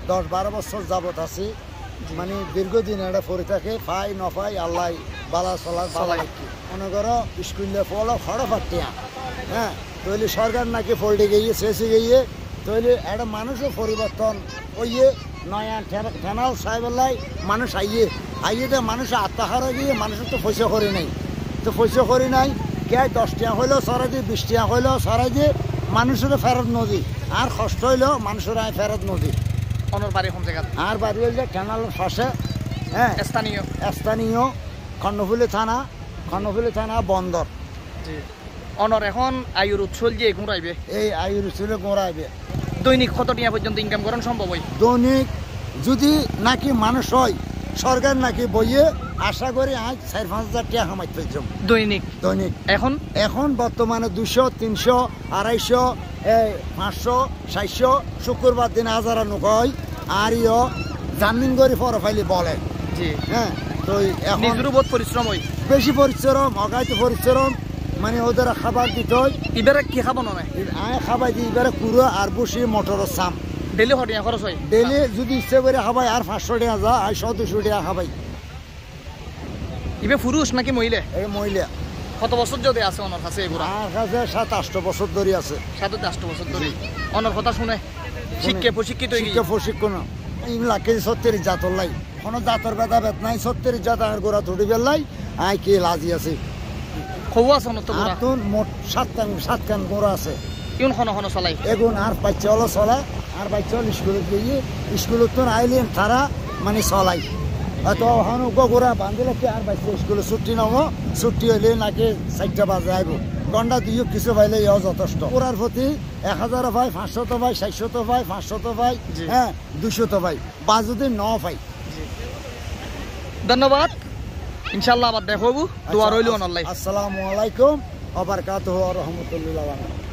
10-12 বছর যাবত আছি মানে দীর্ঘদিন এটা পড়ে থাকে পাই নপাই আল্লাহ বালা চলার বালা মনে করো স্কুলে পড়ো খড় ফাটিয়া হ্যাঁ তৈলি সরকার নাকি ফল্টে গিয়ে শেষে গিয়ে তৈলি একটা মানুষও পরিবর্তন ওইয়ে নয়া ঠেনাল সাহেবেলাই মানুষ আইয়ে দে মানুষ আত্মাহারা গিয়ে মানুষের তো পয়সা করি নাই তো পয়সা করি নাই কে 10 টাকা হইলেও সরাই দিয়ে 20 টাকা হইলেও সরাই দিয়ে মানুষের ফেরত নদী আর কষ্ট হইলেও মানুষের ফেরত নদী অনর বাড়ি কোন জায়গা আর বাড়ি হইলে ক্যানালের পাশে হ্যাঁ স্থানীয় খন্ডফুলি থানা বন্দর জি অনর এখন আয়ুর উৎসল যে ঘুরাইবে এই আয়ুর উৎসলে ঘুরাইবে দৈনিক কত টাকা পর্যন্ত ইনকাম করেন সম্ভব হয় দৈনিক যদি নাকি মানুষ হয় সরকার নাকি বইয়ে আশা করি আজ 4-5 হাজার টাকা কামাই পেয়েছি দৈনিক এখন বর্তমানে 200 300 250 500 700 শুক্রবার দিন 1000 নোক হয় আর ইও জামিন করে ফরফাইলি বলে হ্যাঁ তো এখন নিজের বহুত পরিশ্রম হয় বেশি পরিশ্রম অগাইতে পরিশ্রম মানে ওদের খাবার দিতে হয় এবারে কি খাবো না খাবাই দিই এবারে কুড়ো আর বসি মটরের চাম ডেলি হটিয়া খরচ হয় ডেলি যদি ইচ্ছে করে খাবাই আর 500 টাকা যা আর 100-200 টাকা খাবাই ইবে পুরুষ নাকি মহিলা এই মহিলা কত বছর যদি আছে ওনার কাছে এগুলো আমার কাছে 7-8 বছর ধরে আছে 7-8 বছর ধরে ওনার কথা শুনে প্রশিক্ষিত প্রশিক্ষণ ইমলাকে 70 জাতর লাই কোনো জাতর বেদ নাই 70 জাত আর গোড়া তুটি বেলাই আই কি লাজি আছে খবর আছে না তো গোড়া তো মোট 7 কান গোড়া আছে কোন খন চলাই এগুন আর বাচ্চা হলো চলা আর বাচ্চা হল স্কুলে গিয়ে স্কুলত তো আইলেন তারা মানে চলাই তো হন গোড়া বাঁধিলে কি আর বাচ্চা স্কুলে ছুটি নামো ছুটি হইলে নাকি 4টা বাজে আইব ঘন্টা দিও কিছু পাইলে ইও যথেষ্ট ওরার প্রতি 1000 পাই 500 পাই 600 পাই 500 পাই হ্যাঁ 200 পাই বা যদি 9 পাই ধন্যবাদ ইনশাআল্লাহ আবার দেখাবো দোয়া রইল অনলাইন আসসালামু আলাইকুম ওয়া বারাকাতুহু ওয়া রাহমাতুল্লাহি ওয়া বারাকাতুহু